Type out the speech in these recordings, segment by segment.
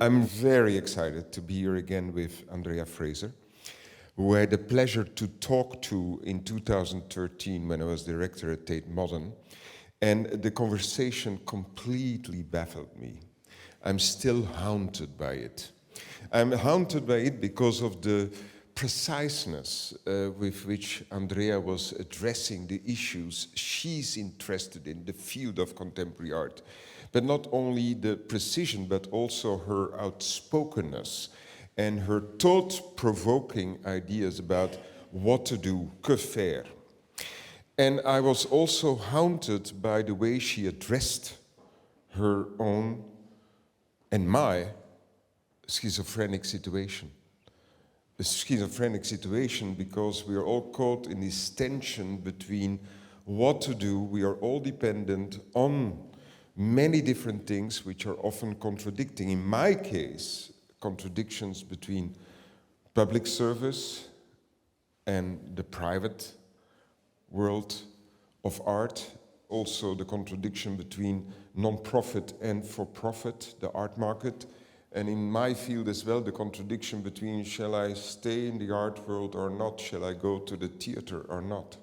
I'm very excited to be here again with Andrea Fraser, who I had the pleasure to talk to in 2013 when I was director at Tate Modern, and the conversation completely baffled me. I'm still haunted by it. I'm haunted by it because of the preciseness with which Andrea was addressing the issues she's interested in, the field of contemporary art. But not only the precision, but also her outspokenness and her thought-provoking ideas about what to do, que faire. And I was also haunted by the way she addressed her own and my schizophrenic situation. A schizophrenic situation because we are all caught in this tension between what to do. We are all dependent on many different things which are often contradicting. In my case, contradictions between public service and the private world of art. Also the contradiction between non-profit and for-profit, the art market. And in my field as well, the contradiction between shall I stay in the art world or not? Shall I go to the theater or not?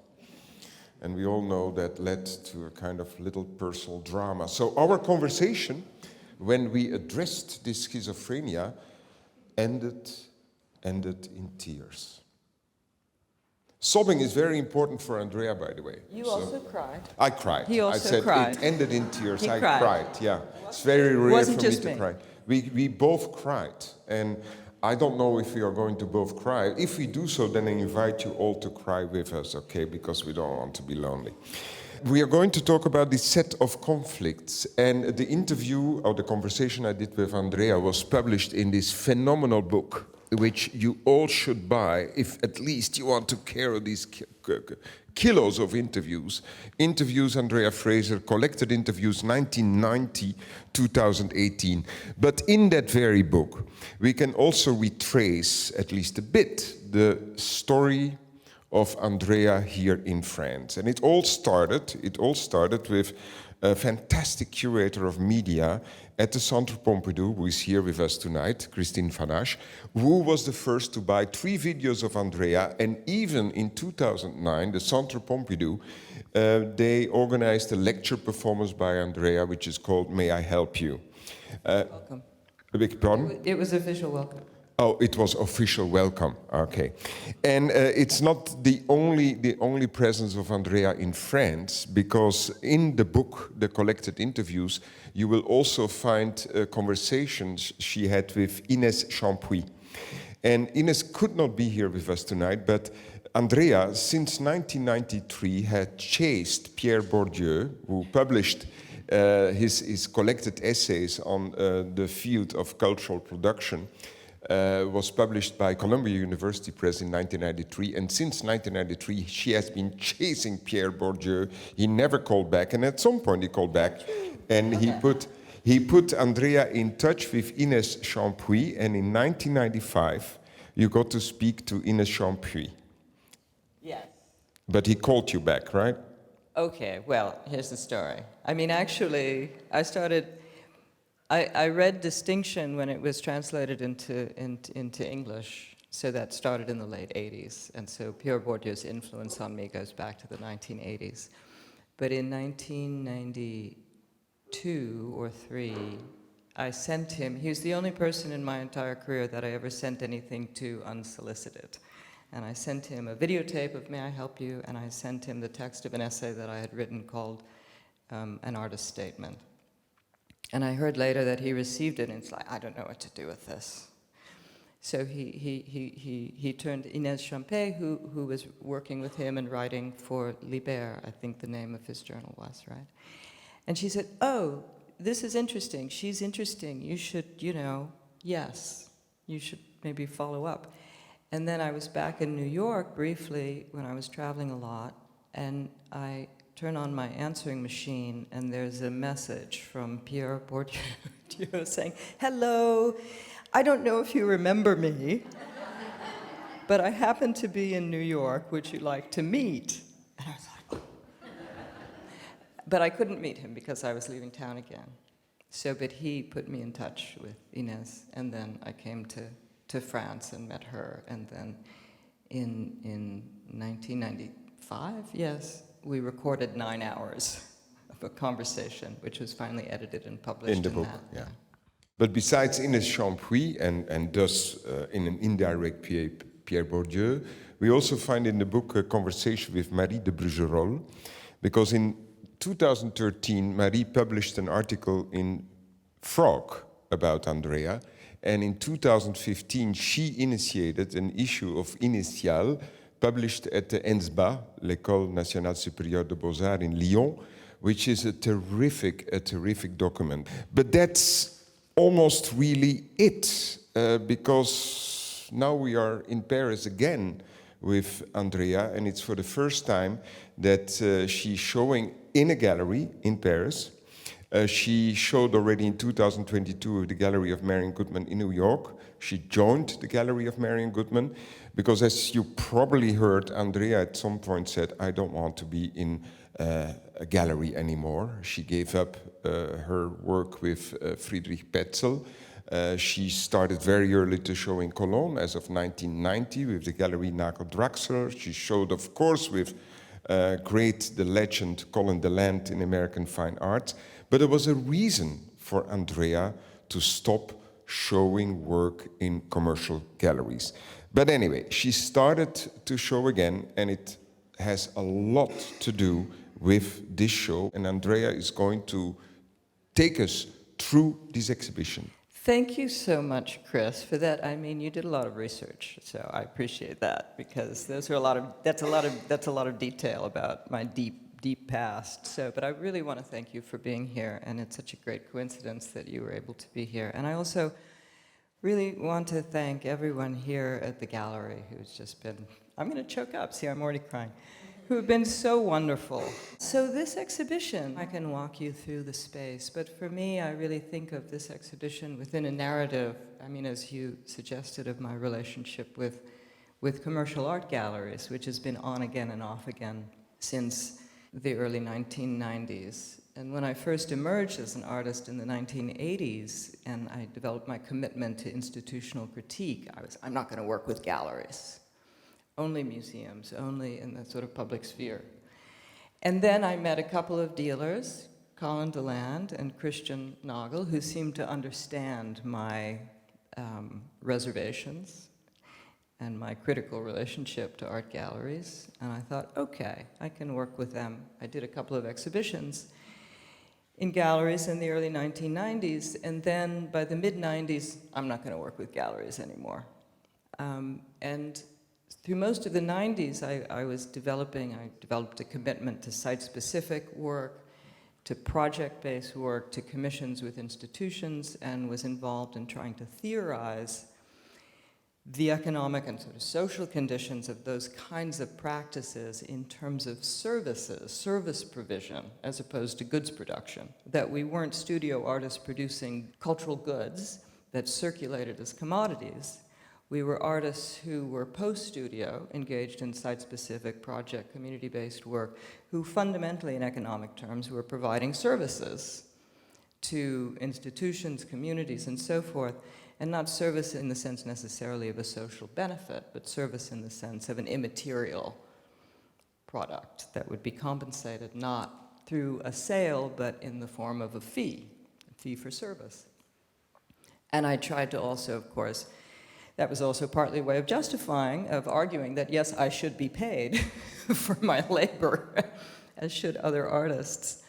And we all know that led to a kind of little personal drama. So our conversation, when we addressed this schizophrenia, ended in tears. Sobbing is very important for Andrea, by the way. You also cried. I cried. He also I said cried. it ended in tears. He I cried. yeah. It's very rare Wasn't for me just to me. cry. We both cried. And I don't know if we are going to both cry. If we do so, then I invite you all to cry with us, okay? Because we don't want to be lonely. We are going to talk about this set of conflicts. And the interview or the conversation I did with Andrea was published in this phenomenal book, which you all should buy if at least you want to carry these kilos of interviews. Interviews Andrea Fraser, collected interviews 1990-2018. But in that very book, we can also retrace, at least a bit, the story of Andrea here in France. And it all started with a fantastic curator of media at the Centre Pompidou, who is here with us tonight, Christine Fanache, who was the first to buy 3 videos of Andrea. And even in 2009, the Centre Pompidou, they organized a lecture performance by Andrea, which is called May I Help You? Welcome. A big pardon? It was official welcome. Oh, it was official welcome. Okay, and it's not the only presence of Andrea in France, because in the book, the collected interviews, you will also find conversations she had with Ines Champuis. And Ines could not be here with us tonight, but Andrea, since 1993, had chased Pierre Bourdieu, who published his collected essays on the field of cultural production. Was published by Columbia University Press in 1993, and since 1993 she has been chasing Pierre Bourdieu. He never called back, and at some point he called back, and he put Andrea in touch with Ines Champuis, and in 1995 you got to speak to Ines Champuis. Yes. But he called you back, right? Okay, well, here's the story. I mean, actually, I read Distinction when it was translated into English, so that started in the late 80s, and so Pierre Bourdieu's influence on me goes back to the 1980s. But in 1992 or 3, I sent him, he was the only person in my entire career that I ever sent anything to unsolicited. And I sent him a videotape of May I Help You, and I sent him the text of an essay that I had written called An Artist's Statement. And I heard later that he received it, and it's like, I don't know what to do with this. So he turned Inès Champé, who was working with him and writing for Liber, I think the name of his journal was, right? And she said, oh, this is interesting. She's interesting. You should, yes, you should maybe follow up. And then I was back in New York briefly when I was traveling a lot, and I turn on my answering machine, and there's a message from Pierre Bourdieu saying, hello, I don't know if you remember me, but I happen to be in New York. Would you like to meet? And I was like, oh. But I couldn't meet him because I was leaving town again. So, but he put me in touch with Inez, and then I came to France and met her, and then in 1995, yes, we recorded 9 hours of a conversation, which was finally edited and published in the book. that. Yeah. But besides Inès Champuis and thus in an indirect Pierre Bourdieu, we also find in the book a conversation with Marie de Brugerolles, because in 2013, Marie published an article in Frog about Andrea, and in 2015, she initiated an issue of Initial, published at the ENSBA, l'École Nationale Supérieure de Beaux-Arts in Lyon, which is a terrific document. But that's almost really it, because now we are in Paris again with Andrea, and it's for the first time that she's showing in a gallery in Paris. She showed already in 2022 with the Galerie of Marian Goodman in New York. She joined the Galerie of Marian Goodman because, as you probably heard, Andrea at some point said, I don't want to be in a gallery anymore. She gave up her work with Friedrich Petzel. She started very early to show in Cologne as of 1990 with the Galerie Nagel-Draxler. She showed, of course, with the legend Colin Deland in American Fine Arts. But there was a reason for Andrea to stop showing work in commercial galleries. But anyway, she started to show again, and it has a lot to do with this show. And Andrea is going to take us through this exhibition. Thank you so much, Chris, for that. I mean, you did a lot of research, so I appreciate that, because that's a lot of detail about my deep past. So, but I really want to thank you for being here, and it's such a great coincidence that you were able to be here. And I also really want to thank everyone here at the gallery who's just been, I'm going to choke up, see, I'm already crying, who have been so wonderful. So this exhibition, I can walk you through the space, but for me, I really think of this exhibition within a narrative, I mean, as you suggested, of my relationship with commercial art galleries, which has been on again and off again since the early 1990s. And when I first emerged as an artist in the 1980s, and I developed my commitment to institutional critique, I'm not going to work with galleries. Only museums, only in the sort of public sphere. And then I met a couple of dealers, Colin Deland and Christian Nagel, who seemed to understand my reservations and my critical relationship to art galleries. And I thought, okay, I can work with them. I did a couple of exhibitions in galleries in the early 1990s, and then by the mid-90s, I'm not going to work with galleries anymore. And through most of the 90s, I developed a commitment to site-specific work, to project-based work, to commissions with institutions, and was involved in trying to theorize the economic and sort of social conditions of those kinds of practices in terms of services, service provision, as opposed to goods production. That we weren't studio artists producing cultural goods that circulated as commodities. We were artists who were post-studio, engaged in site-specific project, community-based work, who fundamentally, in economic terms, were providing services to institutions, communities, and so forth, and not service in the sense necessarily of a social benefit, but service in the sense of an immaterial product that would be compensated not through a sale, but in the form of a fee for service. And I tried to also, of course, that was also partly a way of justifying, of arguing that, yes, I should be paid for my labor, as should other artists.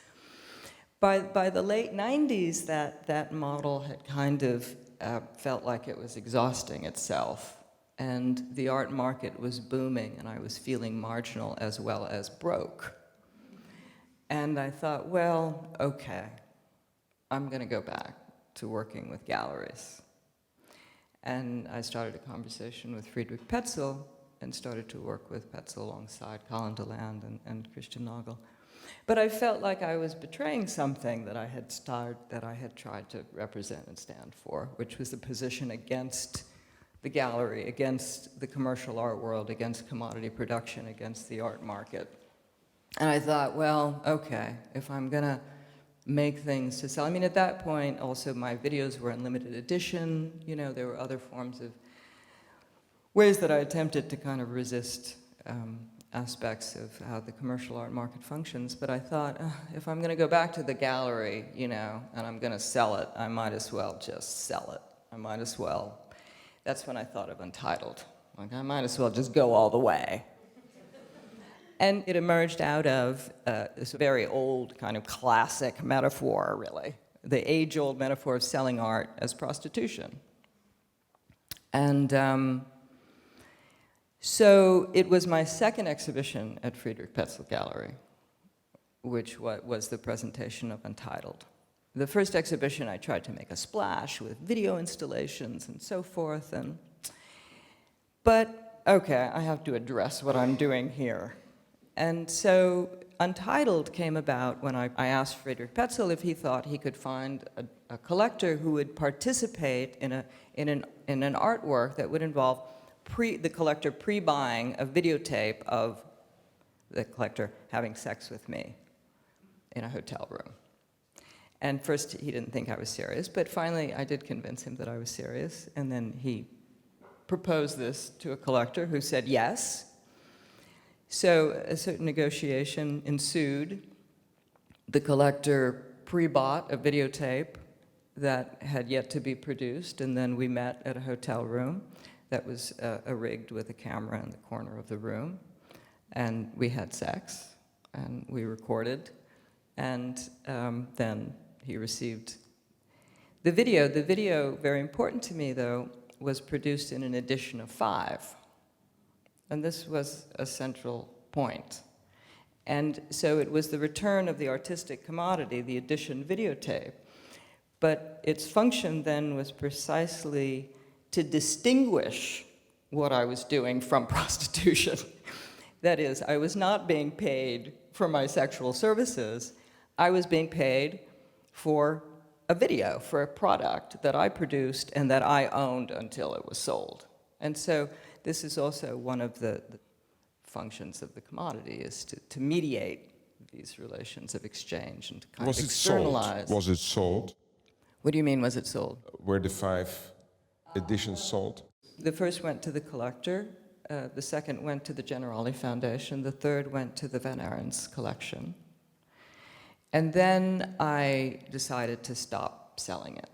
By the late 90s, that model had kind of felt like it was exhausting itself, and the art market was booming, and I was feeling marginal as well as broke. And I thought, well, okay, I'm going to go back to working with galleries. And I started a conversation with Friedrich Petzel and started to work with Petzel alongside Colin Deland and Christian Nagel. But I felt like I was betraying something that I had tried to represent and stand for, which was the position against the gallery, against the commercial art world, against commodity production, against the art market. And I thought, well, okay, if I'm gonna make things to sell. I mean, at that point, also my videos were in limited edition. You know, there were other forms of ways that I attempted to kind of resist aspects of how the commercial art market functions. But I thought, if I'm going to go back to the gallery, you know, and I'm going to sell it, I might as well just sell it. I might as well. That's when I thought of Untitled. Like, I might as well just go all the way. And it emerged out of this very old, kind of classic metaphor, really. The age-old metaphor of selling art as prostitution. And so it was my second exhibition at Friedrich Petzel Gallery, which was the presentation of Untitled. The first exhibition, I tried to make a splash with video installations and so forth. But, okay, I have to address what I'm doing here. And so Untitled came about when I asked Friedrich Petzel if he thought he could find a collector who would participate in an artwork that would involve the collector pre-buying a videotape of the collector having sex with me in a hotel room. And first he didn't think I was serious, but finally I did convince him that I was serious, and then he proposed this to a collector who said yes. So a certain negotiation ensued. The collector pre-bought a videotape that had yet to be produced, and then we met at a hotel room that was rigged with a camera in the corner of the room. And we had sex, and we recorded, and then he received the video. The video, very important to me, though, was produced in an edition of 5. And this was a central point. And so it was the return of the artistic commodity, the edition videotape. But its function then was precisely to distinguish what I was doing from prostitution. That is, I was not being paid for my sexual services. I was being paid for a video, for a product that I produced and that I owned until it was sold. And so this is also one of the functions of the commodity, is to mediate these relations of exchange and to kind of externalize. Was it sold? What do you mean, was it sold? Were the 5 editions sold? The first went to the collector, the second went to the Galerie Foundation, the third went to the Van Arens collection. And then I decided to stop selling it.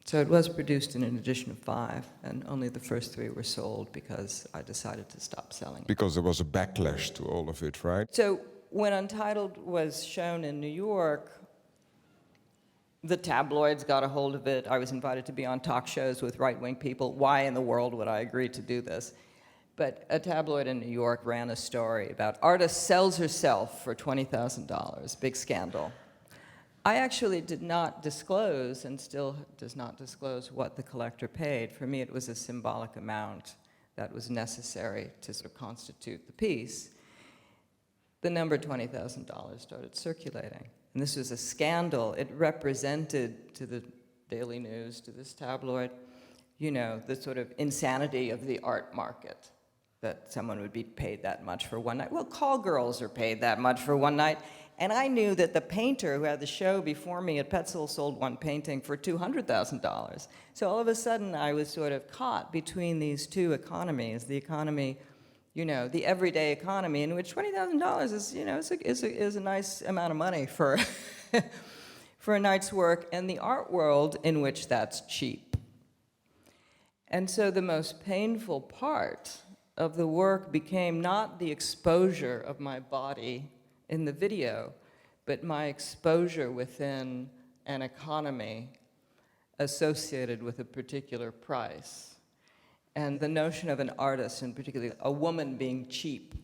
So it was produced in an edition of 5, and only the first 3 were sold because I decided to stop selling it. Because there was a backlash to all of it, right? So when Untitled was shown in New York, the tabloids got a hold of it. I was invited to be on talk shows with right-wing people. Why in the world would I agree to do this? But a tabloid in New York ran a story about artist sells herself for $20,000, big scandal. I actually did not disclose, and still does not disclose, what the collector paid. For me, it was a symbolic amount that was necessary to sort of constitute the piece. The number $20,000 started circulating. And this was a scandal. It represented to the Daily News, to this tabloid, you know, the sort of insanity of the art market, that someone would be paid that much for one night. Well, call girls are paid that much for one night. And I knew that the painter who had the show before me at Petzel sold one painting for $200,000. So all of a sudden, I was sort of caught between these two economies, the economy, you know, the everyday economy, in which $20,000 is, you know, is a nice amount of money for, for a night's work, and the art world in which that's cheap. And so the most painful part of the work became not the exposure of my body in the video, but my exposure within an economy associated with a particular price. And the notion of an artist, and particularly a woman being cheap,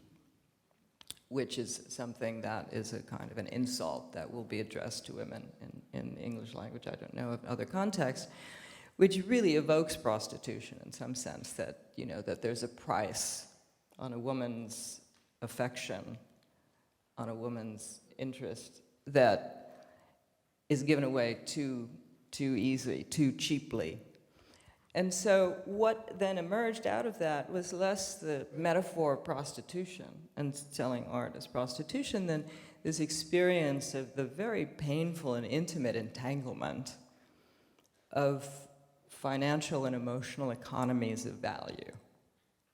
which is something that is a kind of an insult that will be addressed to women in the English language, I don't know of other contexts, which really evokes prostitution in some sense, that, you know, that there's a price on a woman's affection, on a woman's interest, that is given away too easily, too cheaply. And so what then emerged out of that was less the metaphor of prostitution and selling art as prostitution than this experience of the very painful and intimate entanglement of financial and emotional economies of value,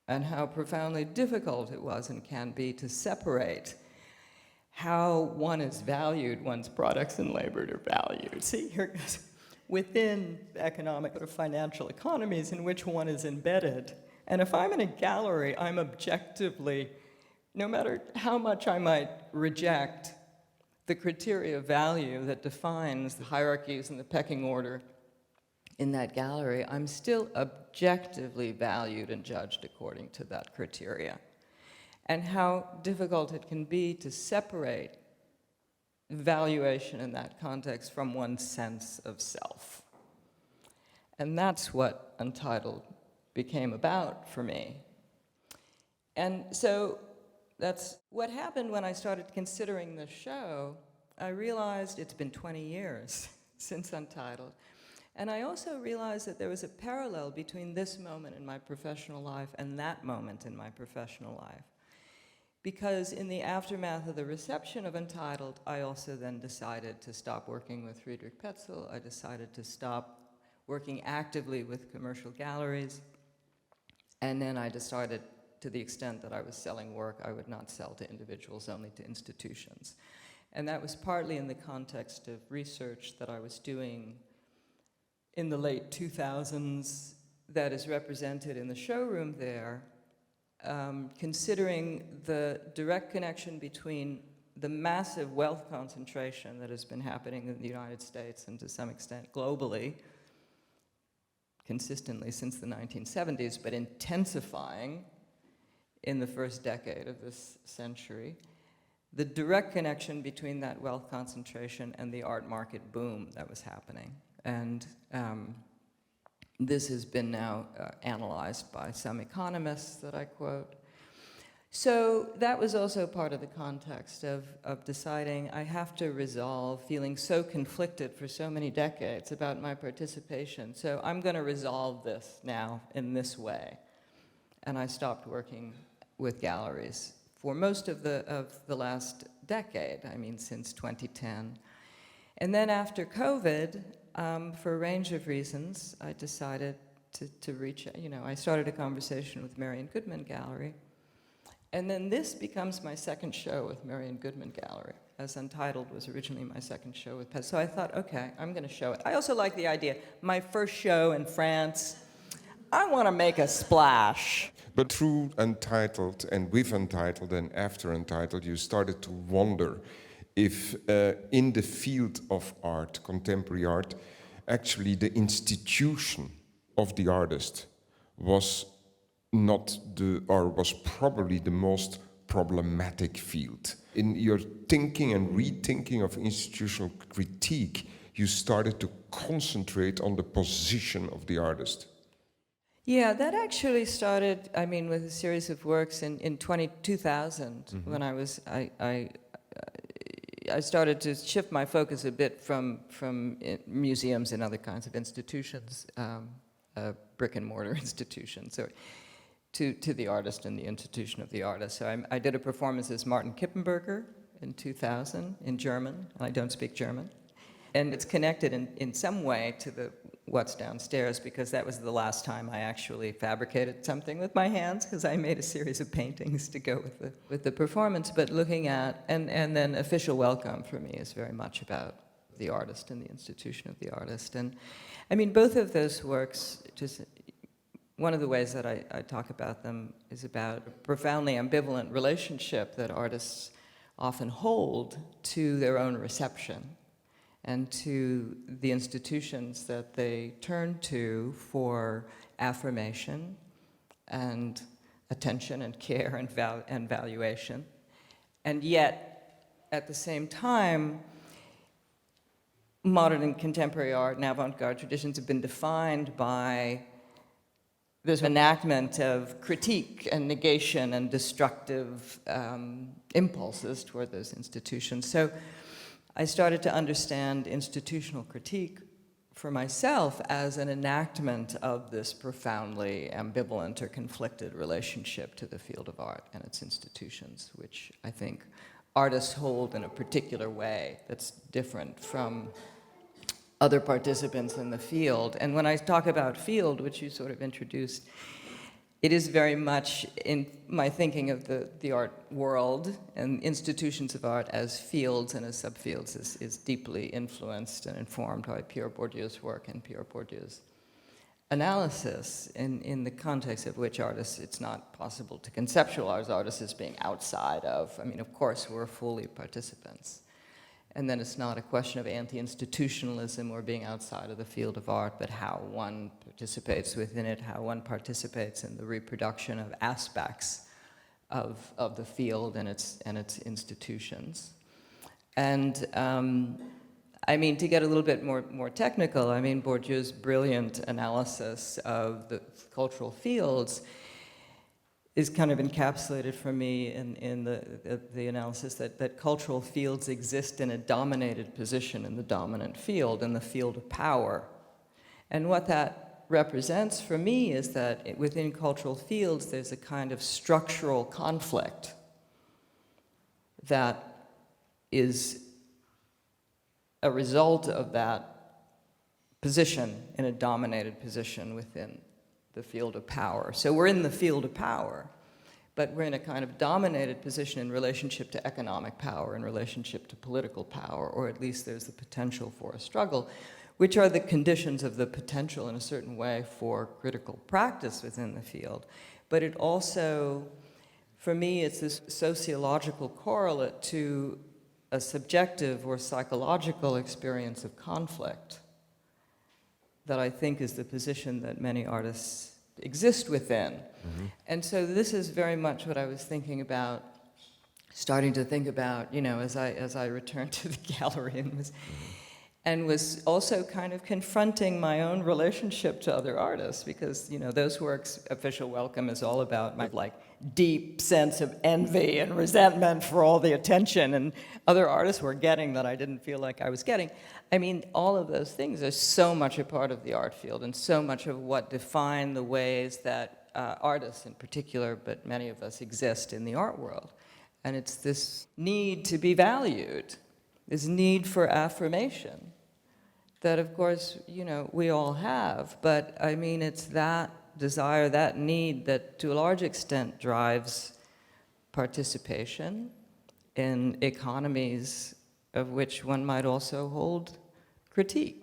and how profoundly difficult it was and can be to separate how one is valued, one's products and labor are valued. See, here goes. Within economic or financial economies in which one is embedded. And if I'm in a gallery, I'm objectively, no matter how much I might reject the criteria of value that defines the hierarchies and the pecking order in that gallery, I'm still objectively valued and judged according to that criteria. And how difficult it can be to separate valuation in that context from one's sense of self. And that's what Untitled became about for me. And so that's what happened when I started considering the show. I realized it's been 20 years since Untitled. And I also realized that there was a parallel between this moment in my professional life and that moment in my professional life. Because in the aftermath of the reception of Untitled, I also then decided to stop working with Friedrich Petzel. I decided to stop working actively with commercial galleries. And then I decided, to the extent that I was selling work, I would not sell to individuals, only to institutions. And that was partly in the context of research that I was doing in the late 2000s that is represented in the showroom there, considering the direct connection between the massive wealth concentration that has been happening in the United States and to some extent globally, consistently since the 1970s, but intensifying in the first decade of this century, the direct connection between that wealth concentration and the art market boom that was happening. And this has been now analyzed by some economists that I quote. So that was also part of the context of deciding I have to resolve feeling so conflicted for so many decades about my participation. So I'm going to resolve this now in this way. And I stopped working with galleries for most of the last decade, I mean, since 2010. And then after COVID, for a range of reasons, I decided to reach, I started a conversation with Marian Goodman Gallery. And then this becomes my second show with Marian Goodman Gallery, as Untitled was originally my second show with Pet. So I thought, okay, I'm going to show it. I also like the idea, my first show in France, I want to make a splash. But through Untitled and with Untitled and after Untitled, you started to wonder if in the field of art, contemporary art, actually the institution of the artist was was probably the most problematic field. In your thinking and rethinking of institutional critique, you started to concentrate on the position of the artist. Yeah, that actually started, with a series of works in 2000, when I started to shift my focus a bit from museums and other kinds of institutions, brick and mortar institutions, so to the artist and the institution of the artist. So I did a performance as Martin Kippenberger in 2000 in German, and I don't speak German. And it's connected in some way to what's downstairs, because that was the last time I actually fabricated something with my hands, because I made a series of paintings to go with the performance. But looking at, and then Official Welcome for me is very much about the artist and the institution of the artist. And both of those works, just one of the ways that I talk about them is about a profoundly ambivalent relationship that artists often hold to their own reception and to the institutions that they turn to for affirmation and attention and care and valuation. And yet, at the same time, modern and contemporary art and avant-garde traditions have been defined by this enactment of critique and negation and destructive impulses toward those institutions. So I started to understand institutional critique for myself as an enactment of this profoundly ambivalent or conflicted relationship to the field of art and its institutions, which I think artists hold in a particular way that's different from other participants in the field. And when I talk about field, which you sort of introduced, it is very much in my thinking of the art world and institutions of art as fields and as subfields is deeply influenced and informed by Pierre Bourdieu's work and Pierre Bourdieu's analysis, in the context of which artists, it's not possible to conceptualize artists as being outside of. I mean, of course, we're fully participants. And then it's not a question of anti-institutionalism or being outside of the field of art, but how one participates within it, how one participates in the reproduction of aspects of the field and its institutions. And I mean, to get a little bit more technical, I mean, Bourdieu's brilliant analysis of the cultural fields is kind of encapsulated for me in the analysis that cultural fields exist in a dominated position in the dominant field, in the field of power. And what that represents for me is that within cultural fields, there's a kind of structural conflict that is a result of that position in a dominated position within the field of power. So we're in the field of power, but we're in a kind of dominated position in relationship to economic power, in relationship to political power, or at least there's the potential for a struggle, which are the conditions of the potential in a certain way for critical practice within the field. But it also, for me, it's this sociological correlate to a subjective or psychological experience of conflict that I think is the position that many artists exist within. Mm-hmm. And so this is very much what I was thinking about, starting to think about, you know, as I returned to the gallery and was also kind of confronting my own relationship to other artists, because, you know, those works, Official Welcome is all about my, like, deep sense of envy and resentment for all the attention and other artists were getting that I didn't feel like I was getting. I mean, all of those things are so much a part of the art field and so much of what define the ways that artists in particular, but many of us, exist in the art world. And it's this need to be valued, this need for affirmation that, of course, you know, we all have. But I mean, it's that desire, that need that to a large extent drives participation in economies of which one might also hold critique.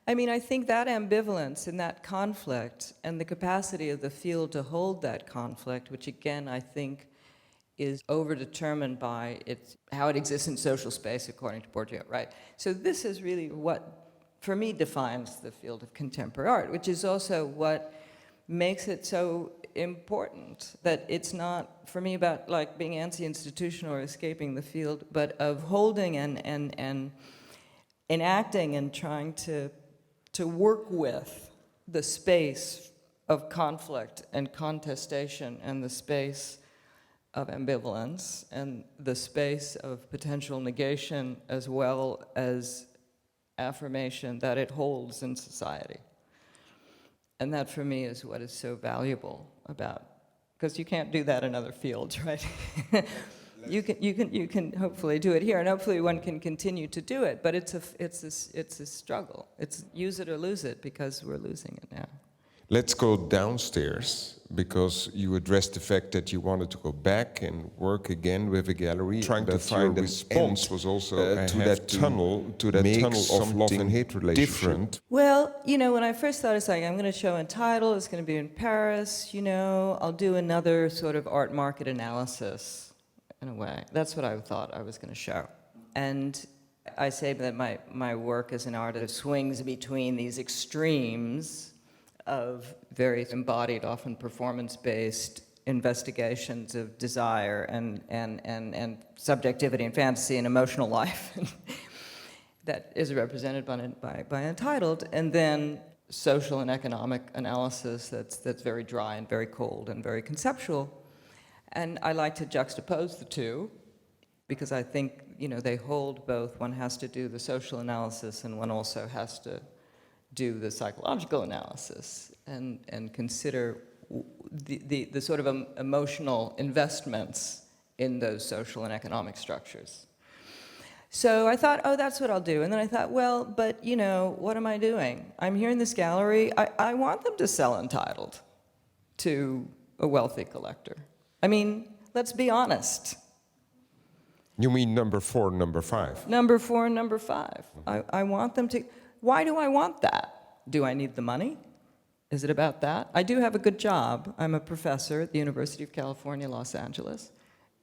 I mean, I think that ambivalence and that conflict and the capacity of the field to hold that conflict, which again I think is overdetermined by how it exists in social space according to Bourdieu, right? So this is really what, for me, defines the field of contemporary art, which is also what makes it so important, that it's not, for me, about like being anti-institutional or escaping the field, but of holding and enacting and trying to work with the space of conflict and contestation and the space of ambivalence and the space of potential negation as well as affirmation that it holds in society. And that, for me, is what is so valuable about, because you can't do that in other fields, right? you can hopefully do it here, and hopefully one can continue to do it. But it's a struggle. It's use it or lose it, because we're losing it now. Let's go downstairs, because you addressed the fact that you wanted to go back and work again with a gallery. Trying to find a response was also to that tunnel of love and hate relationship. Different. Well, you know, when I first thought, it's like, I'm going to show Untitled, it's going to be in Paris, you know, I'll do another sort of art market analysis, in a way. That's what I thought I was going to show. And I say that my work as an artist swings between these extremes of very embodied, often performance-based investigations of desire and subjectivity and fantasy and emotional life that is represented by Untitled, and then social and economic analysis that's very dry and very cold and very conceptual. And I like to juxtapose the two, because I think, you know, they hold both. One has to do the social analysis, and one also has to do the psychological analysis and consider the sort of emotional investments in those social and economic structures. So I thought, oh, that's what I'll do. And then I thought, well, but you know, what am I doing? I'm here in this gallery. I want them to sell Untitled to a wealthy collector. I mean, let's be honest. You mean number 4, number 5? Number 4 and number 5. Mm-hmm. I want them to. Why do I want that? Do I need the money? Is it about that? I do have a good job. I'm a professor at the University of California, Los Angeles.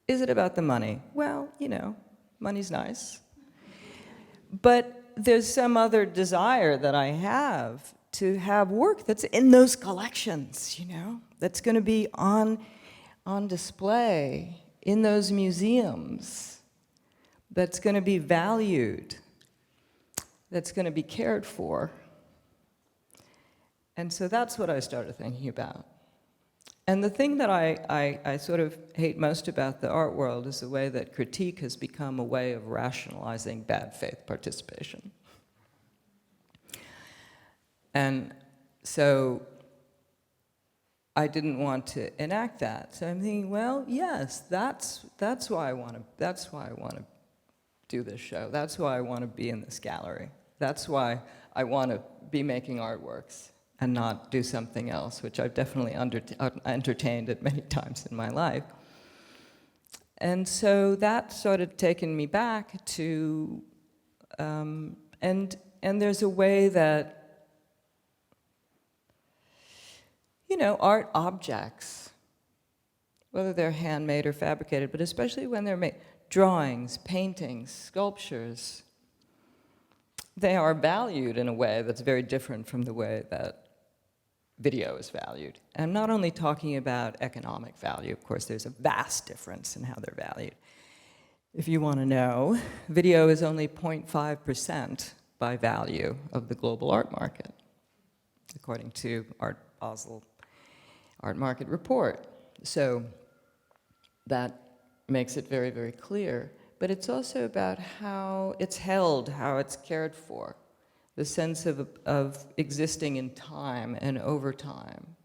Is it about the money? Well, you know, money's nice. But there's some other desire that I have to have work that's in those collections, you know, that's going to be on display in those museums, that's going to be valued, that's going to be cared for. And so that's what I started thinking about. And the thing that I sort of hate most about the art world is the way that critique has become a way of rationalizing bad faith participation. And so I didn't want to enact that. So I'm thinking, well, yes, that's why I want to do this show. That's why I want to be in this gallery. That's why I want to be making artworks and not do something else, which I've definitely entertained at many times in my life. And so that sort of taken me back to, and there's a way that, you know, art objects, whether they're handmade or fabricated, but especially when they're made, drawings, paintings, sculptures, they are valued in a way that's very different from the way that video is valued. And I'm not only talking about economic value, of course there's a vast difference in how they're valued. If you want to know, video is only 0.5% by value of the global art market, according to Art Basel Art Market Report. So that makes it very, very clear. But it's also about how it's held, how it's cared for, the sense of existing in time and over time,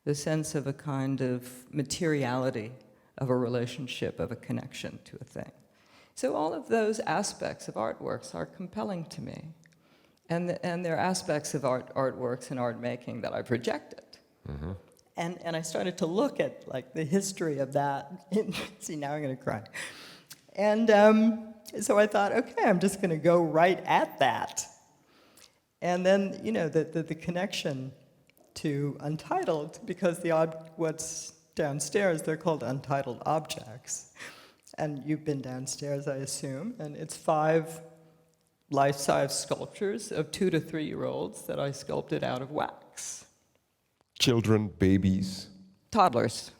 the sense of a kind of materiality of a relationship, of a connection to a thing. So all of those aspects of artworks are compelling to me. And they're aspects of artworks and art making that I've rejected. Mm-hmm. And I started to look at like the history of that. See, now I'm going to cry. And so I thought, okay, I'm just going to go right at that. And then, you know, the connection to Untitled, because what's downstairs, they're called Untitled objects. And you've been downstairs, I assume, and it's 5 life-size sculptures of 2 to 3-year-olds that I sculpted out of wax. Children, babies. Toddlers.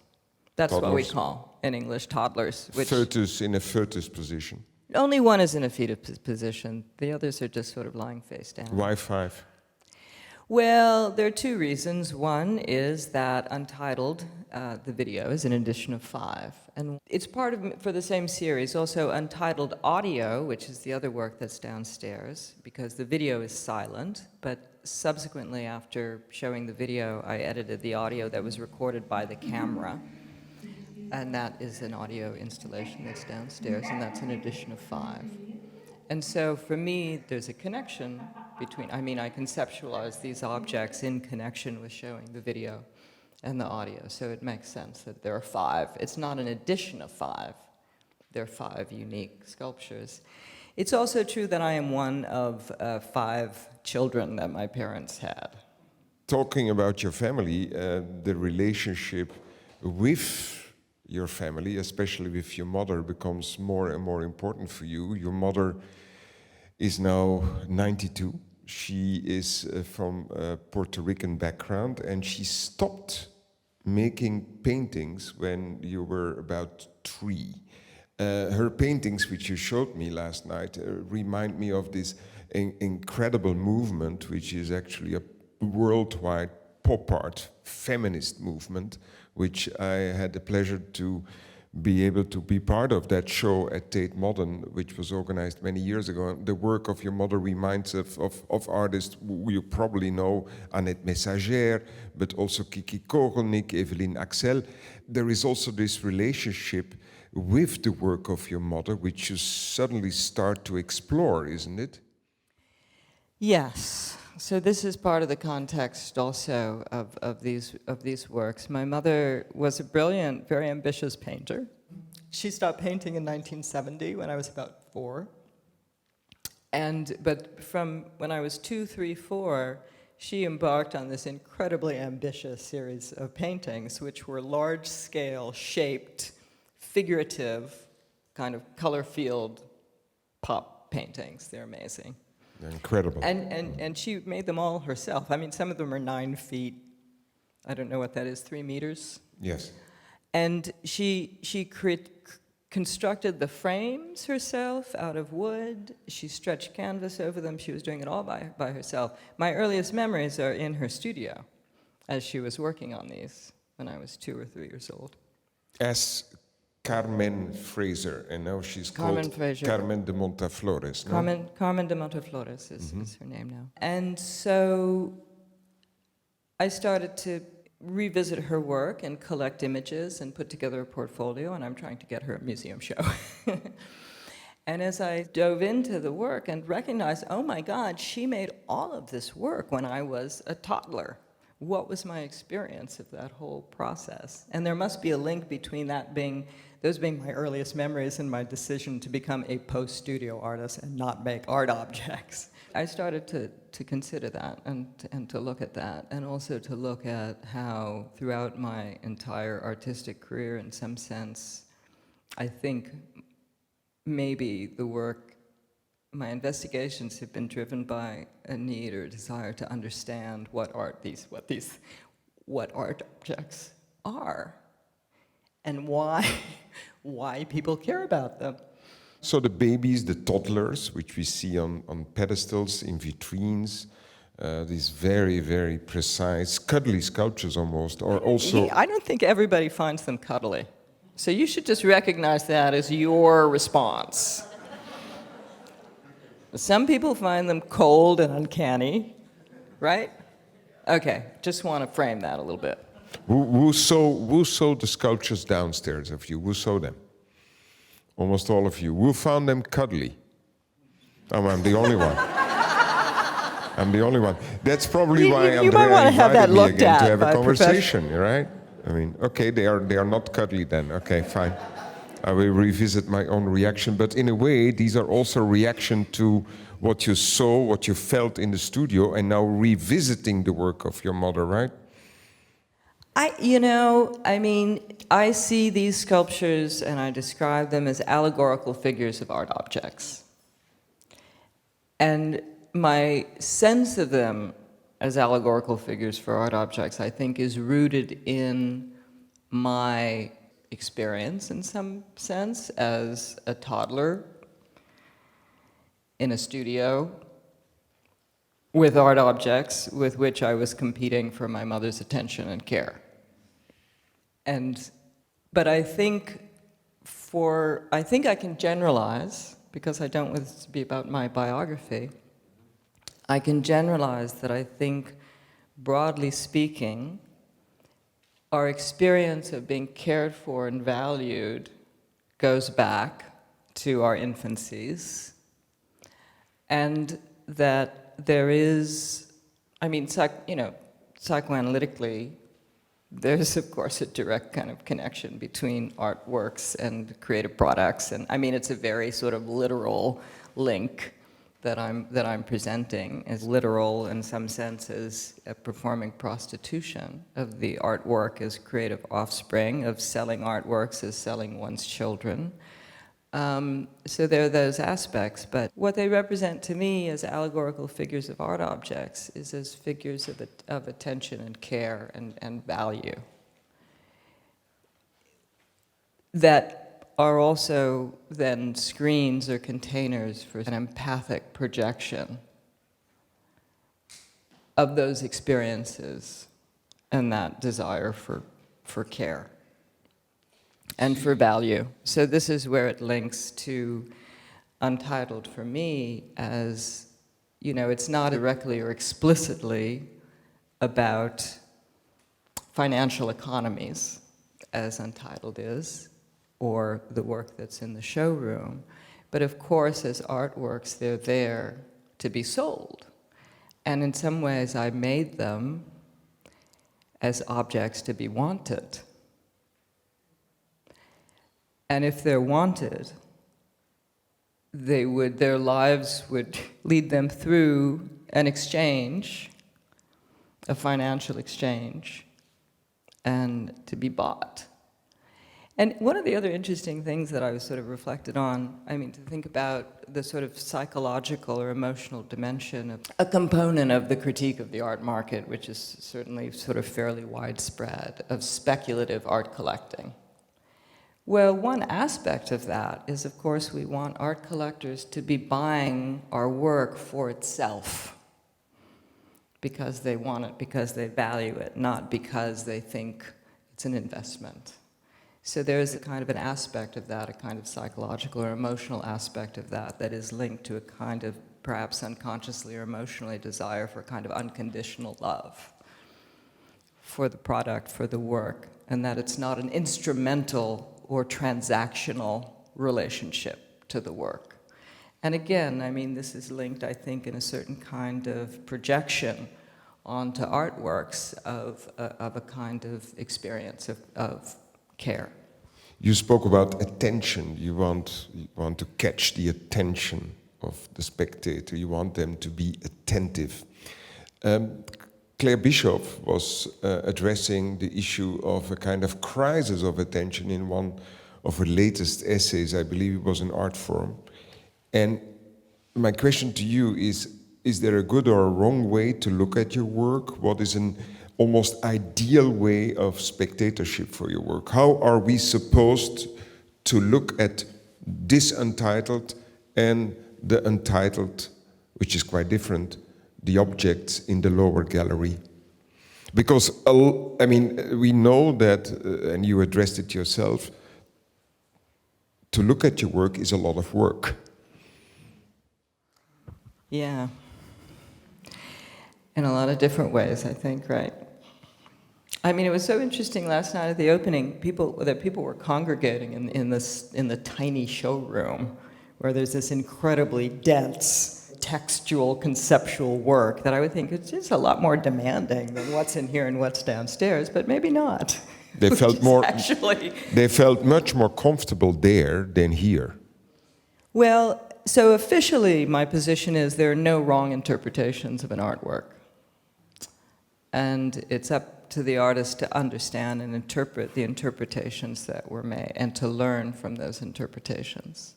That's Toddlers. What we call, in English, toddlers. Which Fetus in a fetus position. only one is in a fetus position. The others are just sort of lying face down. Why 5? Well, there are 2 reasons. One is that Untitled, the video, is an edition of 5. And it's part of, for the same series, also Untitled Audio, which is the other work that's downstairs, because the video is silent. But subsequently, after showing the video, I edited the audio that was recorded by the camera. And that is an audio installation that's downstairs, and that's an edition of 5. And so for me, there's a connection between, I conceptualize these objects in connection with showing the video and the audio, so it makes sense that there are 5. It's not an edition of 5. There are 5 unique sculptures. It's also true that I am one of 5 children that my parents had. Talking about your family, the relationship with your family, especially with your mother, becomes more and more important for you. Your mother is now 92. She is from a Puerto Rican background, and she stopped making paintings when you were about 3. Her paintings, which you showed me last night, remind me of this incredible movement, which is actually a worldwide pop art feminist movement, which I had the pleasure to be able to be part of that show at Tate Modern, which was organized many years ago. The work of your mother reminds of artists who you probably know, Annette Messager, but also Kiki Kogelnik, Evelyn Axel. There is also this relationship with the work of your mother, which you suddenly start to explore, isn't it? Yes. So this is part of the context also of these works. My mother was a brilliant, very ambitious painter. She stopped painting in 1970 when I was about 4. But from when I was 2, 3, 4, she embarked on this incredibly ambitious series of paintings, which were large-scale, shaped, figurative, kind of color-field pop paintings. They're amazing. Incredible. And she made them all herself. I mean, some of them are 9 feet. I don't know what that is, 3 meters? Yes. And she constructed the frames herself out of wood. She stretched canvas over them. She was doing it all by herself. My earliest memories are in her studio as she was working on these when I was 2 or 3 years old. As Carmen Fraser, and now she's called Carmen de Montaflores. No? Carmen de Montaflores is her name now. And so I started to revisit her work and collect images and put together a portfolio, and I'm trying to get her a museum show. And as I dove into the work and recognized, oh my God, she made all of this work when I was a toddler. What was my experience of that whole process? And there must be a link between those being my earliest memories and my decision to become a post-studio artist and not make art objects. I started to consider that and to look at that, and also to look at how throughout my entire artistic career, in some sense, I think maybe the work, my investigations have been driven by a need or a desire to understand what art objects are, and why people care about them. So the babies, the toddlers, which we see on pedestals, in vitrines, these very, very precise, cuddly sculptures almost, or also... I don't think everybody finds them cuddly. So you should just recognize that as your response. Some people find them cold and uncanny, right? Okay, just want to frame that a little bit. Who saw the sculptures downstairs of you? Who saw them? Almost all of you. Who found them cuddly? Oh, I'm the only one. I'm the only one. That's probably why you might want Andrea to have that invited me looked again at to have by a conversation, right? I mean, okay, they are not cuddly then. Okay, fine. I will revisit my own reaction, but in a way, these are also reaction to what you saw, what you felt in the studio, and now revisiting the work of your mother, right? I see these sculptures and I describe them as allegorical figures of art objects. And my sense of them as allegorical figures for art objects, I think, is rooted in my experience, in some sense, as a toddler in a studio with art objects with which I was competing for my mother's attention and care. But I think I can generalize, because I don't want this to be about my biography, I can generalize that I think, broadly speaking, our experience of being cared for and valued goes back to our infancies, and that there is, psychoanalytically, there's of course a direct kind of connection between artworks and creative products, and it's a very sort of literal link that I'm presenting, as literal in some sense as a performing prostitution of the artwork as creative offspring, of selling artworks as selling one's children. So there are those aspects, but what they represent to me as allegorical figures of art objects is as figures of attention and care and value that are also then screens or containers for an empathic projection of those experiences and that desire for care. and for value. So this is where it links to Untitled for me as, you know, it's not directly or explicitly about financial economies, as Untitled is, or the work that's in the showroom. But of course, as artworks, they're there to be sold. And in some ways, I made them as objects to be wanted. And if they're wanted, their lives would lead them through an exchange, a financial exchange, and to be bought. And one of the other interesting things that I was sort of reflected on, I mean, to think about the sort of psychological or emotional dimension of a component of the critique of the art market, which is certainly sort of fairly widespread, of speculative art collecting. Well, one aspect of that is, of course, we want art collectors to be buying our work for itself, because they want it, because they value it, not because they think it's an investment. So there's a kind of an aspect of that, a kind of psychological or emotional aspect of that that is linked to a kind of perhaps unconsciously or emotionally desire for a kind of unconditional love for the product, for the work, and that it's not an instrumental or transactional relationship to the work. And again, I mean, this is linked, I think, in a certain kind of projection onto artworks of a kind of experience of care. You spoke about attention. You want to catch the attention of the spectator. You want them to be attentive. Claire Bischoff was addressing the issue of a kind of crisis of attention in one of her latest essays. I believe it was an art forum. And my question to you is there a good or a wrong way to look at your work? What is an almost ideal way of spectatorship for your work? How are we supposed to look at this Untitled and the Untitled, which is quite different, the objects in the lower gallery? Because, I mean, we know that, and you addressed it yourself, to look at your work is a lot of work. Yeah. In a lot of different ways, I think, right? I mean, it was so interesting last night at the opening, people were congregating in the tiny showroom where there's this incredibly dense textual, conceptual work that I would think is just a lot more demanding than what's in here and what's downstairs, but maybe not. They felt more actually. They felt much more comfortable there than here. Well, so officially my position is there are no wrong interpretations of an artwork. And it's up to the artist to understand and interpret the interpretations that were made and to learn from those interpretations,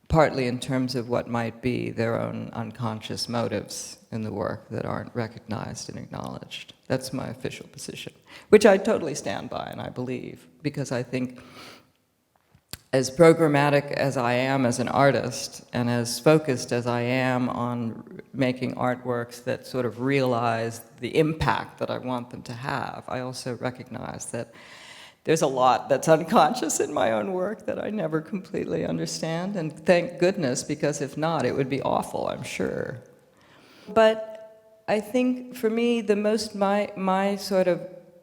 partly in terms of what might be their own unconscious motives in the work that aren't recognized and acknowledged. That's my official position, which I totally stand by and I believe, because I think as programmatic as I am as an artist and as focused as I am on making artworks that sort of realize the impact that I want them to have, I also recognize that there's a lot that's unconscious in my own work that I never completely understand, and thank goodness, because if not, it would be awful, I'm sure. But I think for me, my sort of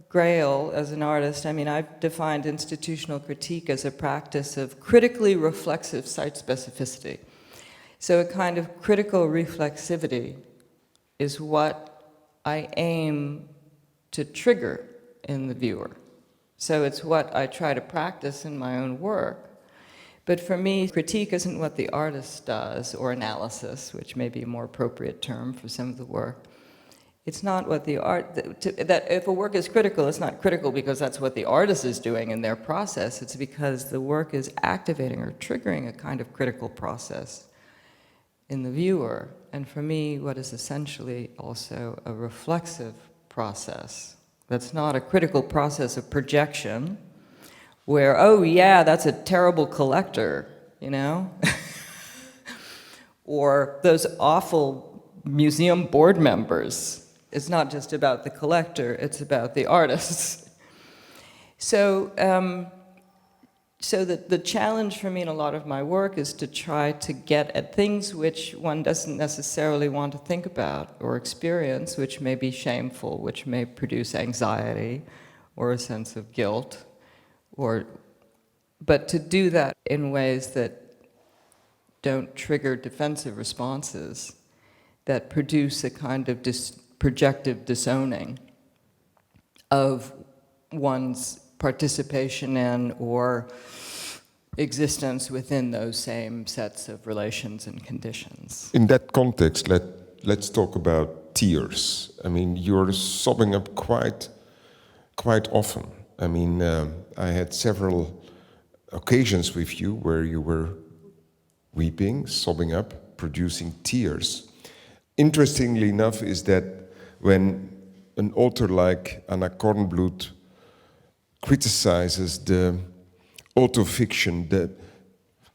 grail as an artist, I mean, I've defined institutional critique as a practice of critically reflexive site specificity. So a kind of critical reflexivity is what I aim to trigger in the viewer. So it's what I try to practice in my own work. But for me, critique isn't what the artist does, or analysis, which may be a more appropriate term for some of the work. It's not what the that if a work is critical, it's not critical because that's what the artist is doing in their process. It's because the work is activating or triggering a kind of critical process in the viewer. And for me, what is essentially also a reflexive process. That's not a critical process of projection where, oh yeah, that's a terrible collector, you know? Or those awful museum board members. It's not just about the collector, it's about the artists. So so the challenge for me in a lot of my work is to try to get at things which one doesn't necessarily want to think about or experience, which may be shameful, which may produce anxiety or a sense of guilt, but to do that in ways that don't trigger defensive responses, that produce a kind of projective disowning of one's participation in or existence within those same sets of relations and conditions. In that context, let's talk about tears. I mean, you're sobbing up quite often. I mean, I had several occasions with you where you were weeping, sobbing up, producing tears. Interestingly enough is that when an author like Anna Kornblut criticizes the autofiction, the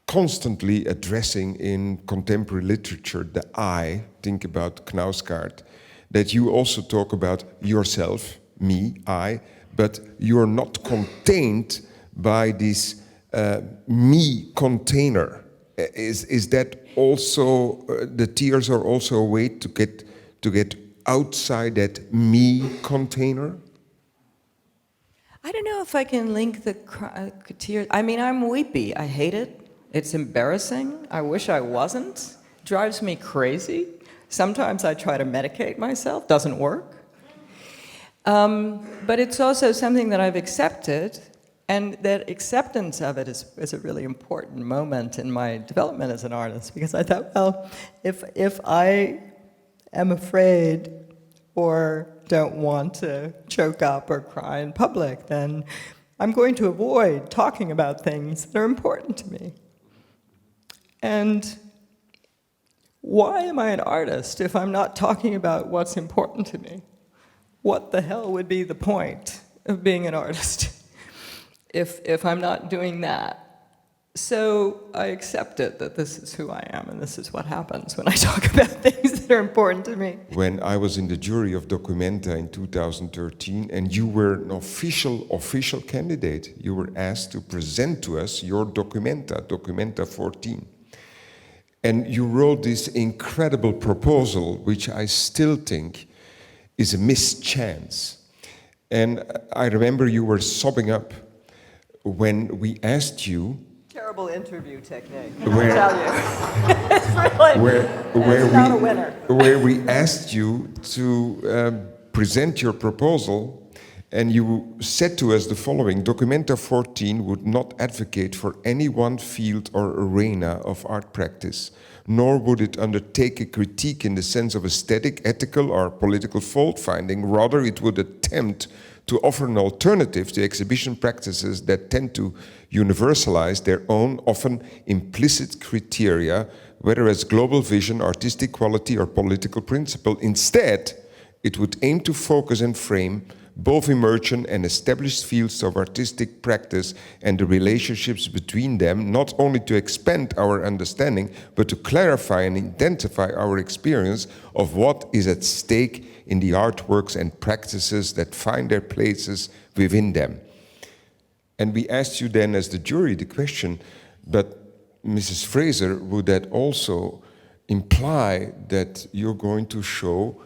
constantly addressing in contemporary literature the I, think about Knausgaard, that you also talk about yourself, me, I, but you're not contained by this me container. Is that also, the tears are also a way to get outside that me container? I don't know if I can link the tears. I mean, I'm weepy. I hate it. It's embarrassing. I wish I wasn't. Drives me crazy. Sometimes I try to medicate myself. Doesn't work. But it's also something that I've accepted, and that acceptance of it is a really important moment in my development as an artist, because I thought, well, if I am afraid or don't want to choke up or cry in public, then I'm going to avoid talking about things that are important to me. And why am I an artist if I'm not talking about what's important to me? What the hell would be the point of being an artist if I'm not doing that? So I accepted that this is who I am and this is what happens when I talk about things that are important to me. When I was in the jury of Documenta in 2013 and you were an official candidate, you were asked to present to us your Documenta 14. And you wrote this incredible proposal, which I still think is a missed chance. And I remember you were sobbing up when we asked you. Terrible interview technique, I tell you. It's really, not a winner. Where we asked you to present your proposal, and you said to us the following: Documenta 14 would not advocate for any one field or arena of art practice, nor would it undertake a critique in the sense of aesthetic, ethical, or political fault-finding. Rather, it would attempt to offer an alternative to exhibition practices that tend to universalize their own, often implicit criteria, whether as global vision, artistic quality, or political principle. Instead, it would aim to focus and frame both emergent and established fields of artistic practice and the relationships between them, not only to expand our understanding, but to clarify and intensify our experience of what is at stake in the artworks and practices that find their places within them. And we asked you then as the jury the question, but Mrs. Fraser, would that also imply that you're going to show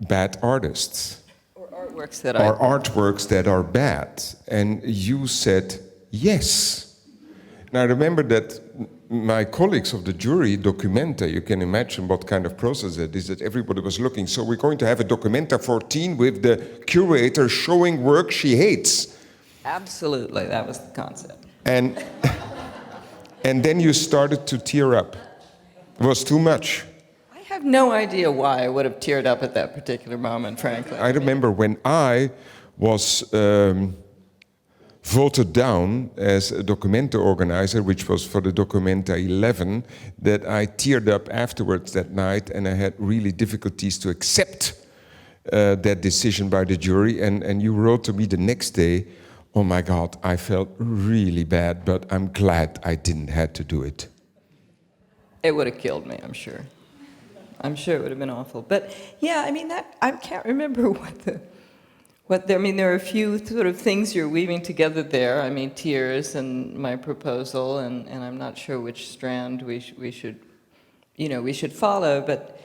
bad artists? Or artworks that are bad? And you said yes. And I remember that my colleagues of the jury, Documenta, you can imagine what kind of process it is, that everybody was looking. So we're going to have a Documenta 14 with the curator showing work she hates. Absolutely, that was the concept. And then you started to tear up. It was too much. I have no idea why I would have teared up at that particular moment, frankly. I remember when I was voted down as a Documenta organizer, which was for the Documenta 11, that I teared up afterwards that night, and I had really difficulties to accept that decision by the jury. And you wrote to me the next day, oh my God, I felt really bad, but I'm glad I didn't have to do it. It would have killed me, I'm sure. I'm sure it would have been awful. But yeah, I mean, that I can't remember There are a few sort of things you're weaving together there. I mean, tears and my proposal, and I'm not sure which strand we should follow. But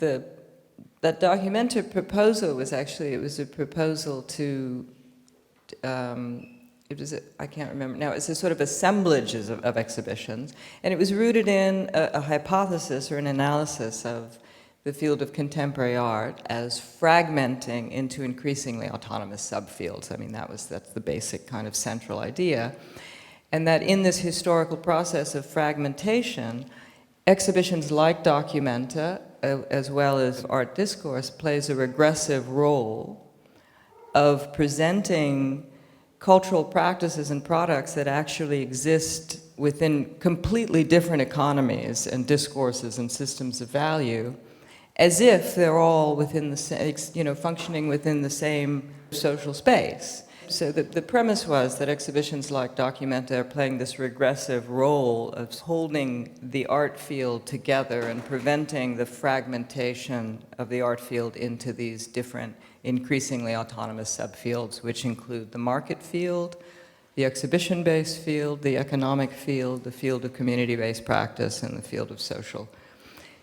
that documentary proposal was actually, it was a proposal to. I can't remember now. It's a sort of assemblages of exhibitions, and it was rooted in a hypothesis or an analysis of the field of contemporary art as fragmenting into increasingly autonomous subfields. I mean, that's the basic kind of central idea. And that in this historical process of fragmentation, exhibitions like Documenta, as well as art discourse, plays a regressive role of presenting cultural practices and products that actually exist within completely different economies and discourses and systems of value, as if they're all within the same, functioning within the same social space. So the premise was that exhibitions like Documenta are playing this regressive role of holding the art field together and preventing the fragmentation of the art field into these different, increasingly autonomous subfields, which include the market field, the exhibition-based field, the economic field, the field of community-based practice, and the field of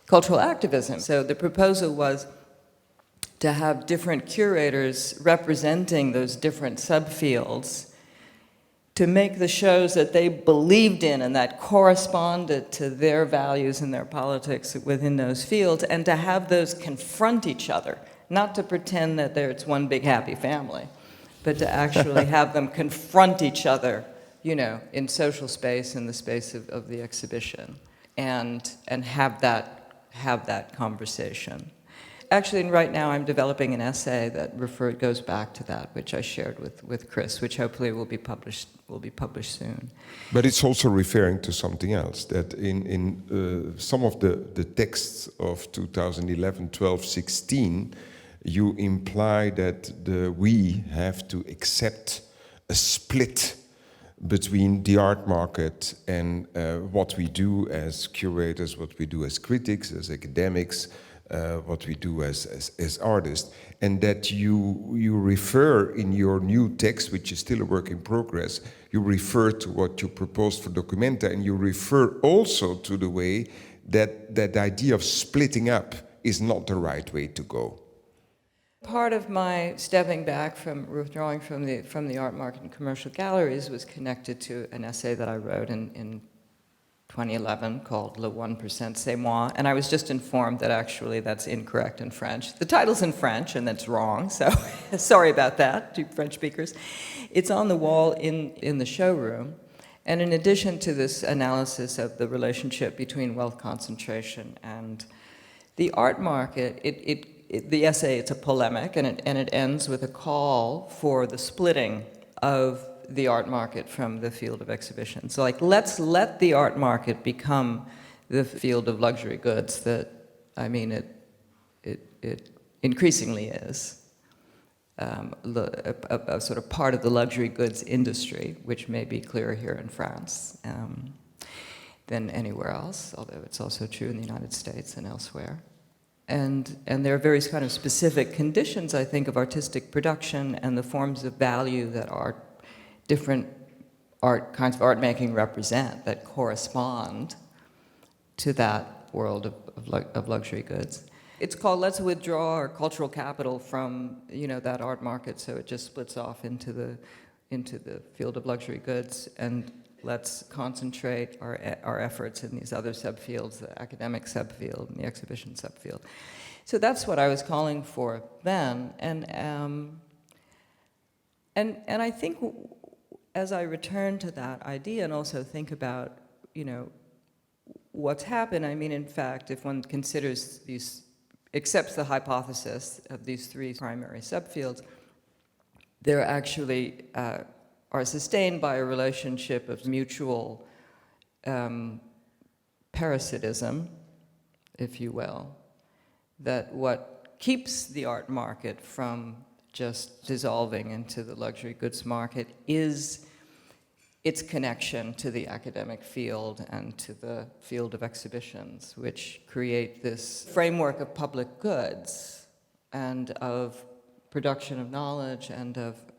cultural activism. So the proposal was to have different curators representing those different subfields to make the shows that they believed in and that corresponded to their values and their politics within those fields, and to have those confront each other, not to pretend that it's one big happy family, but to actually have them confront each other, in social space, in the space of the exhibition, and have that conversation. Actually, right now I'm developing an essay that goes back to that, which I shared with Chris, which hopefully will be published soon. But it's also referring to something else, that in some of the texts of 2011, 12, 16, you imply that we have to accept a split between the art market and what we do as curators, what we do as critics, as academics, what we do as artists, and that you refer in your new text, which is still a work in progress, you refer to what you proposed for Documenta, and you refer also to the way that the idea of splitting up is not the right way to go. Part of my stepping back from withdrawing from the art market and commercial galleries was connected to an essay that I wrote in 2011 called Le 1% C'est moi, and I was just informed that actually that's incorrect in French. The title's in French, and that's wrong, so sorry about that, to French speakers. It's on the wall in the showroom, and in addition to this analysis of the relationship between wealth concentration and the art market, the essay, it's a polemic, and it ends with a call for the splitting of the art market from the field of exhibition. So let's let the art market become the field of luxury goods that, it increasingly is. A sort of part of the luxury goods industry, which may be clearer here in France than anywhere else, although it's also true in the United States and elsewhere. And there are various kind of specific conditions, I think, of artistic production and the forms of value that different kinds of art making represent that correspond to that world of luxury goods. It's called Let's Withdraw Our Cultural Capital from that art market, so it just splits off into the field of luxury goods, and let's concentrate our efforts in these other subfields, the academic subfield and the exhibition subfield. So that's what I was calling for then, and I think as I return to that idea and also think about, what's happened, in fact, if one considers accepts the hypothesis of these three primary subfields, they're actually are sustained by a relationship of mutual parasitism, if you will, that what keeps the art market from just dissolving into the luxury goods market is its connection to the academic field and to the field of exhibitions, which create this framework of public goods and of production of knowledge and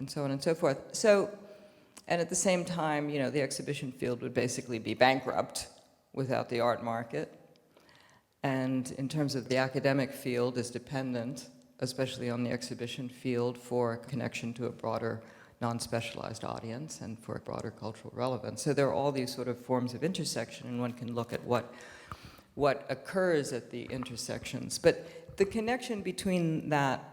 so on and so forth. So, and at the same time, you know, the exhibition field would basically be bankrupt without the art market. And in terms of the academic field is dependent, especially on the exhibition field, for connection to a broader non-specialized audience and for broader cultural relevance. So there are all these sort of forms of intersection, and one can look at what occurs at the intersections. But the connection between that,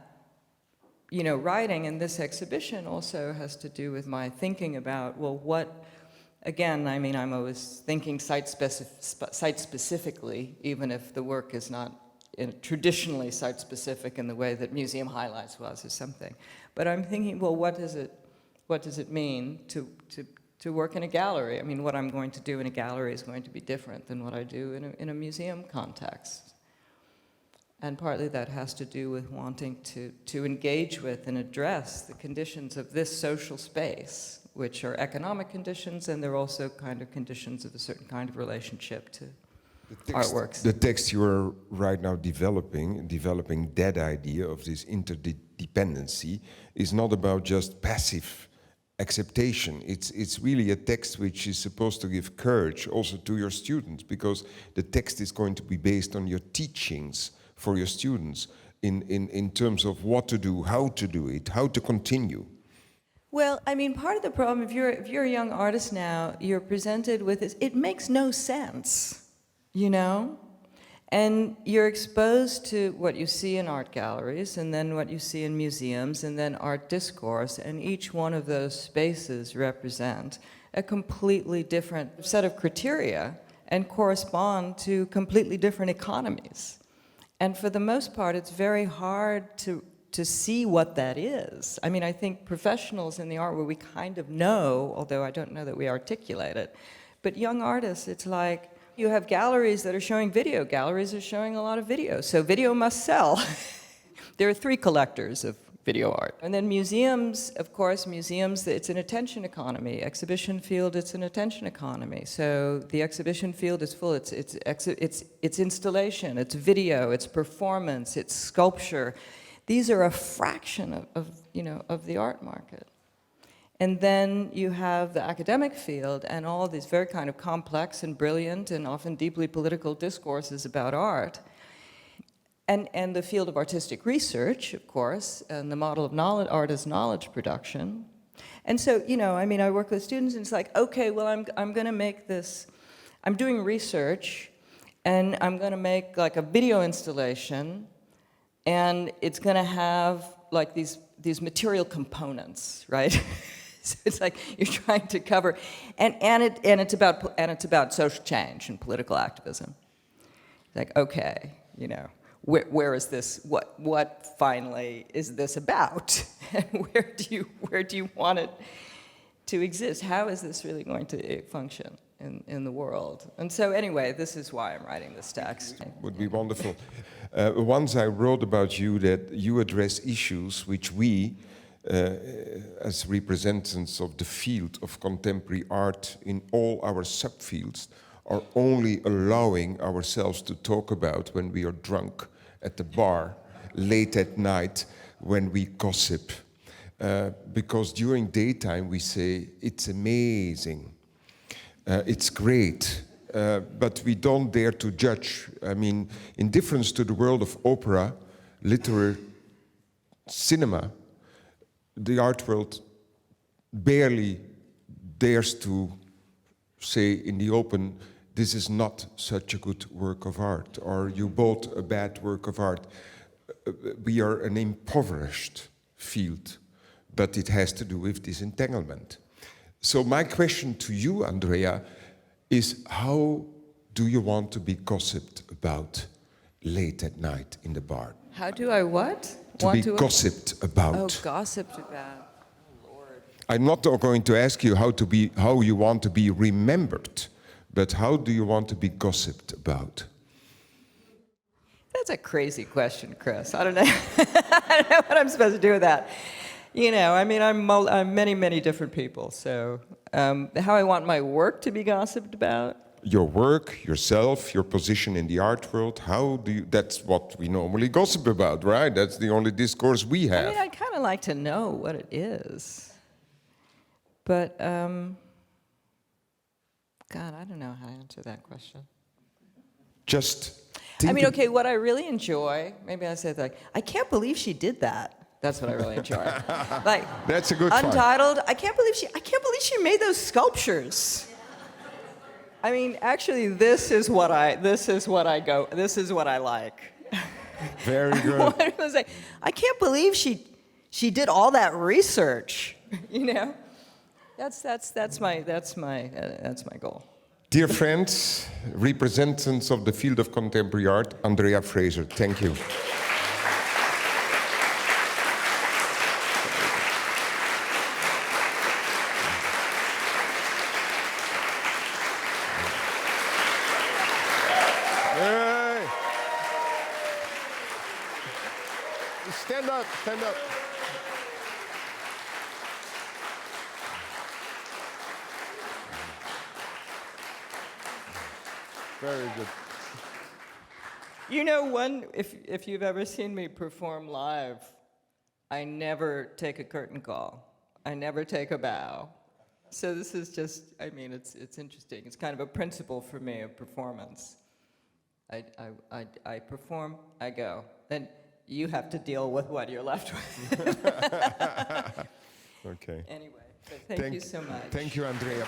you know, writing and this exhibition also has to do with my thinking about, well, what, again, I mean, I'm always thinking site-specifically, even if the work is not traditionally site-specific in the way that Museum Highlights was or something. But I'm thinking, well, what does it mean to work in a gallery? I mean, what I'm going to do in a gallery is going to be different than what I do in a museum context. And partly that has to do with wanting to engage with and address the conditions of this social space, which are economic conditions, and they're also kind of conditions of a certain kind of relationship to artworks. The text you are right now developing that idea of this interdependency is not about just passive acceptation. It's really a text which is supposed to give courage also to your students, because the text is going to be based on your teachings for your students in terms of what to do, how to do it, how to continue. Well, I mean, part of the problem, if you're a young artist now, you're presented with this, it makes no sense, you know? And you're exposed to what you see in art galleries, and then what you see in museums, and then art discourse, and each one of those spaces represent a completely different set of criteria and correspond to completely different economies. And for the most part, it's very hard to see what that is. I mean, I think professionals in the art world, we kind of know, although I don't know that we articulate it, but young artists, it's like, you have galleries that are showing video. Galleries are showing a lot of video, so video must sell. There are 3 collectors of video art. And then museums, of course, it's an attention economy. Exhibition field, it's an attention economy. So the exhibition field is full. It's installation, it's video, it's performance, it's sculpture. These are a fraction of the art market. And then you have the academic field and all these very kind of complex and brilliant and often deeply political discourses about art. And the field of artistic research, of course, and the model of knowledge, art as knowledge production. And so, you know, I mean, I work with students and it's like, okay, well, I'm gonna make this, I'm doing research and I'm gonna make like a video installation, and it's gonna have like these material components, right? So it's like you're trying to cover, and it's about social change and political activism. It's like, okay, you know, where is this? What finally is this about? And where do you want it to exist? How is this really going to function in the world? And so anyway, this is why I'm writing this text. Would be wonderful. Once I wrote about you that you address issues which we, as representatives of the field of contemporary art in all our subfields, are only allowing ourselves to talk about when we are drunk at the bar, late at night, when we gossip. Because during daytime we say, it's amazing, it's great, but we don't dare to judge. I mean, in difference to the world of opera, literary cinema, the art world barely dares to say in the open, this is not such a good work of art, or you bought a bad work of art. We are an impoverished field, but it has to do with disentanglement. So my question to you, Andrea, is how do you want to be gossiped about late at night in the bar? How do I what? To be gossiped about. Oh, gossiped about. Oh, Lord. I'm not going to ask you how you want to be remembered, but how do you want to be gossiped about? That's a crazy question, Chris. I don't know. I don't know what I'm supposed to do with that. You know, I mean, I'm many, many different people. So how I want my work to be gossiped about? your work, yourself, your position in the art world. How do you, that's what we normally gossip about, right? That's the only discourse we have. I mean, I'd kind of like to know what it is. But, God, I don't know how to answer that question. Just I mean, okay, what I really enjoy, maybe I said like, I can't believe she did that. That's what I really enjoy. Like, that's a good one. Untitled, I can't believe she made those sculptures. I mean, actually, this is what I like. Very good. I was like, I can't believe she did all that research. You know, that's my goal. Dear friends, representatives of the field of contemporary art, Andrea Fraser, thank you. Hey. Stand up, stand up. Very good. You know, if you've ever seen me perform live, I never take a curtain call. I never take a bow. So this is just, I mean, it's interesting. It's kind of a principle for me of performance. I perform, I go. Then you have to deal with what you're left with. Okay. Anyway, but thank you so much. Thank you, Andrea.